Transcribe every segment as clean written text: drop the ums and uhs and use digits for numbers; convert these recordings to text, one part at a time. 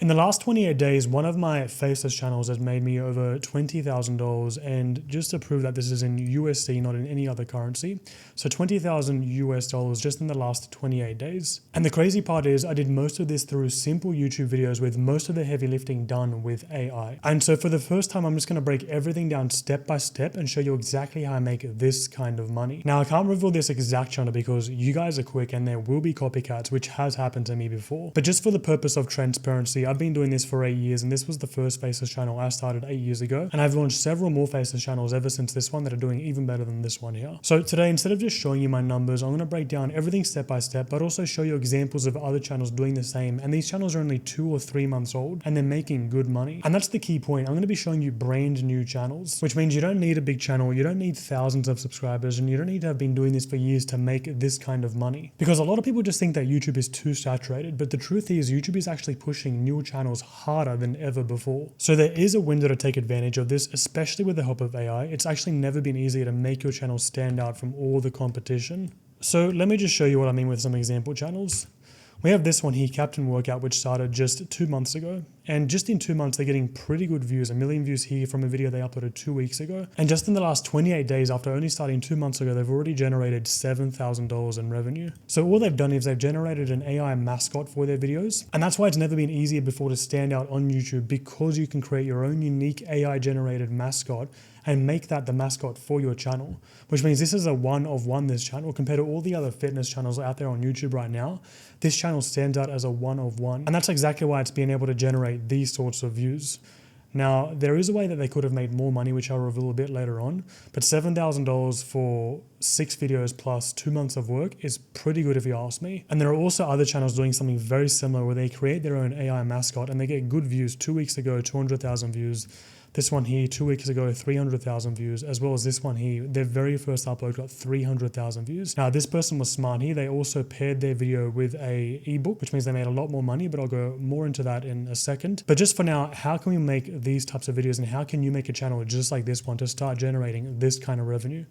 In the last 28 days, one of my faceless channels has made me over $20,000, and just to prove that this is in USD, not in any other currency. So 20,000 US dollars just in the last 28 days. And the crazy part is I did most of this through simple YouTube videos with most of the heavy lifting done with AI. And so for the first time, I'm just going to break everything down step by step and show you exactly how I make this kind of money. Now, I can't reveal this exact channel because you guys are quick and there will be copycats, which has happened to me before. But just for the purpose of transparency, I've been doing this for 8 years, and this was the first faceless channel I started 8 years ago. And I've launched several more faceless channels ever since this one that are doing even better than this one here. So today, instead of just showing you my numbers, I'm going to break down everything step by step, but also show you examples of other channels doing the same. And these channels are only 2 or 3 months old and they're making good money. And that's the key point. I'm going to be showing you brand new channels, which means you don't need a big channel. You don't need thousands of subscribers, and you don't need to have been doing this for years to make this kind of money. Because a lot of people just think that YouTube is too saturated, but the truth is YouTube is actually pushing new channels harder than ever before. So there is a window to take advantage of this, especially with the help of AI. It's actually never been easier to make your channel stand out from all the competition. So let me just show you what I mean with some example channels. We have this one here, Captain Workout, which started just 2 months ago. And just in 2 months, they're getting pretty good views, 1 million views here from a video they uploaded 2 weeks ago. And just in the last 28 days, after only starting 2 months ago, they've already generated $7,000 in revenue. So all they've done is they've generated an AI mascot for their videos. And that's why it's never been easier before to stand out on YouTube, because you can create your own unique AI generated mascot and make that the mascot for your channel, which means this is a one of one, this channel, compared to all the other fitness channels out there on YouTube right now. This channel stands out as a one of one. And that's exactly why it's been able to generate these sorts of views. Now, there is a way that they could have made more money, which I'll reveal a bit later on, but $7,000 for 6 videos plus 2 months of work is pretty good if you ask me. And there are also other channels doing something very similar where they create their own AI mascot and they get good views. 2 weeks ago, 200,000 views. This one here, 2 weeks ago, 300,000 views, as well as this one here. Their very first upload got 300,000 views. Now, this person was smart here. They also paired their video with a ebook, which means they made a lot more money, but I'll go more into that in a second. But just for now, how can we make these types of videos, and how can you make a channel just like this one to start generating this kind of revenue?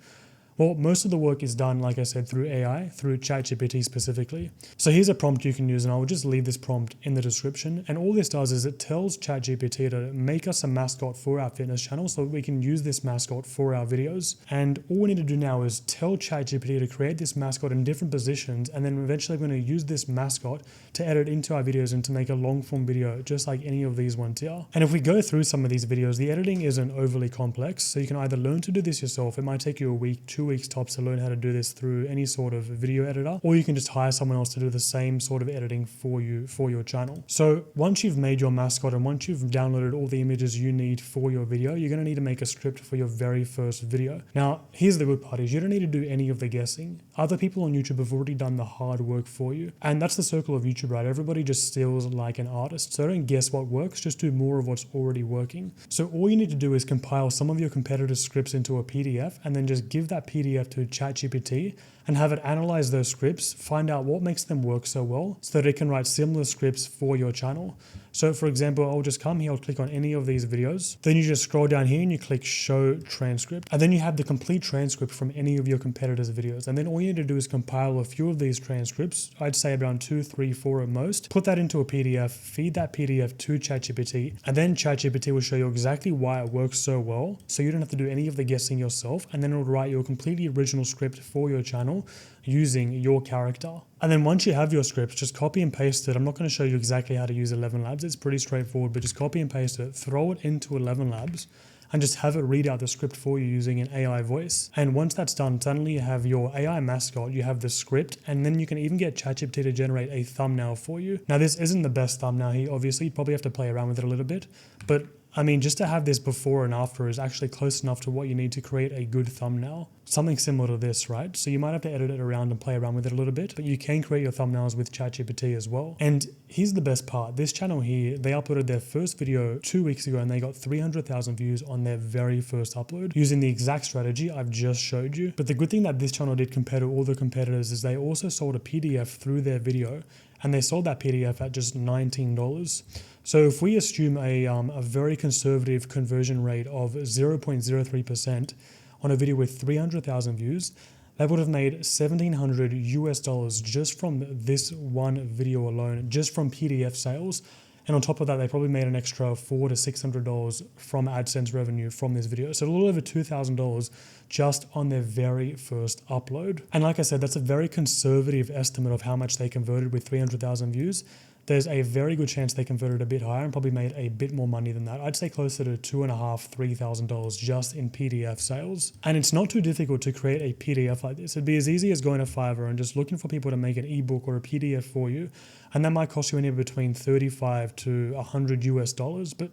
Well, most of the work is done, like I said, through AI, through ChatGPT specifically. So here's a prompt you can use, and I'll just leave this prompt in the description. And all this does is it tells ChatGPT to make us a mascot for our fitness channel so that we can use this mascot for our videos. And all we need to do now is tell ChatGPT to create this mascot in different positions, and then eventually we're going to use this mascot to edit into our videos and to make a long form video, just like any of these ones here. And if we go through some of these videos, the editing isn't overly complex. So you can either learn to do this yourself. It might take you a week, 2 weeks tops to learn how to do this through any sort of video editor, or you can just hire someone else to do the same sort of editing for you for your channel. So once you've made your mascot and once you've downloaded all the images you need for your video, you're going to need to make a script for your very first video. Now, here's the good part is you don't need to do any of the guessing. Other people on YouTube have already done the hard work for you. And that's the circle of YouTube, right? Everybody just steals like an artist. So don't guess what works, just do more of what's already working. So all you need to do is compile some of your competitors' scripts into a PDF and then just give that PDF to ChatGPT and have it analyze those scripts, find out what makes them work so well so that it can write similar scripts for your channel. So for example, I'll just come here, I'll click on any of these videos. Then you just scroll down here and you click show transcript. And then you have the complete transcript from any of your competitors' videos. And then all you need to do is compile a few of these transcripts. I'd say around 2, 3, 4 at most. Put that into a PDF, feed that PDF to ChatGPT, and then ChatGPT will show you exactly why it works so well. So you don't have to do any of the guessing yourself. And then it'll write your completely original script for your channel using your character. And then once you have your scripts, just copy and paste it. I'm not going to show you exactly how to use 11 Labs. It's pretty straightforward, but just copy and paste it, throw it into 11 Labs, and just have it read out the script for you using an AI voice. And once that's done, suddenly you have your AI mascot, you have the script, and then you can even get ChatGPT to generate a thumbnail for you. Now, this isn't the best thumbnail here, obviously. You probably have to play around with it a little bit, but I mean, just to have this before and after is actually close enough to what you need to create a good thumbnail. Something similar to this, right? So you might have to edit it around and play around with it a little bit, but you can create your thumbnails with ChatGPT as well. And here's the best part. This channel here, they uploaded their first video 2 weeks ago and they got 300,000 views on their very first upload using the exact strategy I've just showed you. But the good thing that this channel did compared to all the competitors is they also sold a PDF through their video, and they sold that PDF at just $19. So if we assume a very conservative conversion rate of 0.03% on a video with 300,000 views, they would have made $1,700 US just from this one video alone, just from PDF sales. And on top of that, they probably made an extra $400 to $600 from AdSense revenue from this video. So a little over $2,000 just on their very first upload. And like I said, that's a very conservative estimate of how much they converted with 300,000 views. There's a very good chance they converted a bit higher and probably made a bit more money than that. I'd say closer to $2,500 to $3,000 just in PDF sales. And it's not too difficult to create a PDF like this. It'd be as easy as going to Fiverr and just looking for people to make an ebook or a PDF for you. And that might cost you anywhere between $35 to $100 but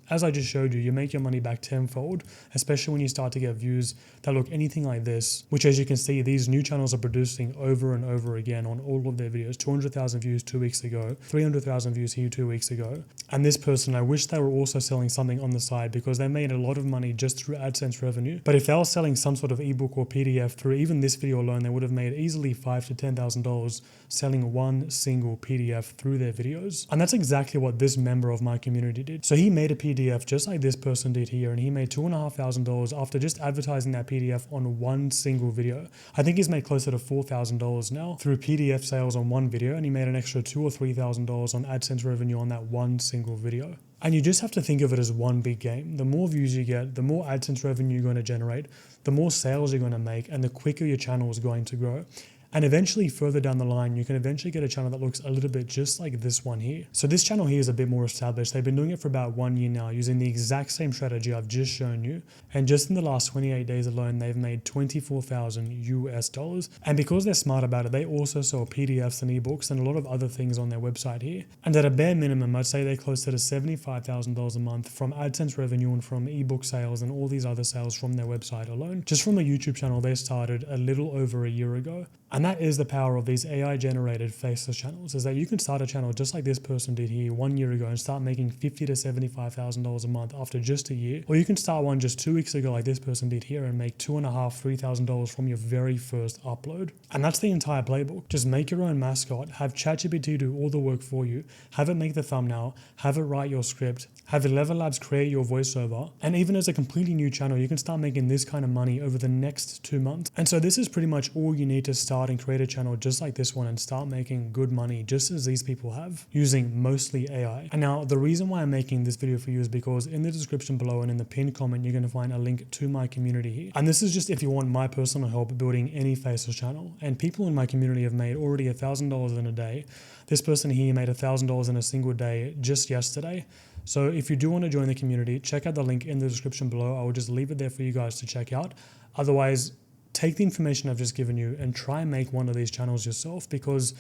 as I just showed you, you make your money back tenfold, especially when you start to get views that look anything like this, which as you can see, these new channels are producing over and over again on all of their videos. 200,000 views 2 weeks ago, 300,000 views here 2 weeks ago. And this person, I wish they were also selling something on the side because they made a lot of money just through AdSense revenue. But if they were selling some sort of ebook or PDF through even this video alone, they would have made easily $5,000 to $10,000 selling one single PDF through their videos. And that's exactly what this member of my community did. So he made a PDF just like this person did here, and he made $2,500 after just advertising that PDF on one single video. I think he's made closer to $4,000 now through PDF sales on one video, and he made an extra $2,000 or $3,000 on AdSense revenue on that one single video. And you just have to think of it as one big game. The more views you get, the more AdSense revenue you're going to generate, the more sales you're going to make, and the quicker your channel is going to grow. And eventually further down the line, you can eventually get a channel that looks a little bit just like this one here. So this channel here is a bit more established. They've been doing it for about 1 year now using the exact same strategy I've just shown you. And just in the last 28 days alone, they've made $24,000. And because they're smart about it, they also sell PDFs and ebooks and a lot of other things on their website here. And at a bare minimum, I'd say they're closer to $75,000 a month from AdSense revenue and from ebook sales and all these other sales from their website alone. Just from a YouTube channel they started a little over a year ago. And that is the power of these AI generated faceless channels, is that you can start a channel just like this person did here 1 year ago and start making $50,000 to $75,000 a month after just a year. Or you can start one just 2 weeks ago like this person did here and make $2,500 to $3,000 from your very first upload. And that's the entire playbook. Just make your own mascot, have ChatGPT do all the work for you, have it make the thumbnail, have it write your script, have 11 Labs create your voiceover. And even as a completely new channel, you can start making this kind of money over the next 2 months. And so this is pretty much all you need to start and create a channel just like this one and start making good money just as these people have, using mostly AI. And now the reason why I'm making this video for you is because in the description below and in the pinned comment, you're going to find a link to my community here. And this is just if you want my personal help building any faceless channel. And people in my community have made already $1,000 in a day. This person here made $1,000 in a single day just yesterday. So if you do want to join the community, check out the link in the description below. I will just leave it there for you guys to check out. Otherwise, take the information I've just given you and try and make one of these channels yourself, because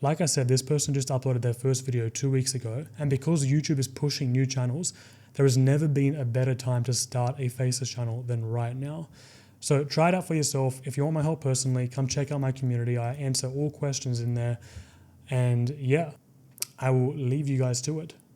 like I said, this person just uploaded their first video 2 weeks ago. And because YouTube is pushing new channels, there has never been a better time to start a faceless channel than right now. So try it out for yourself. If you want my help personally, come check out my community. I answer all questions in there. And yeah, I will leave you guys to it.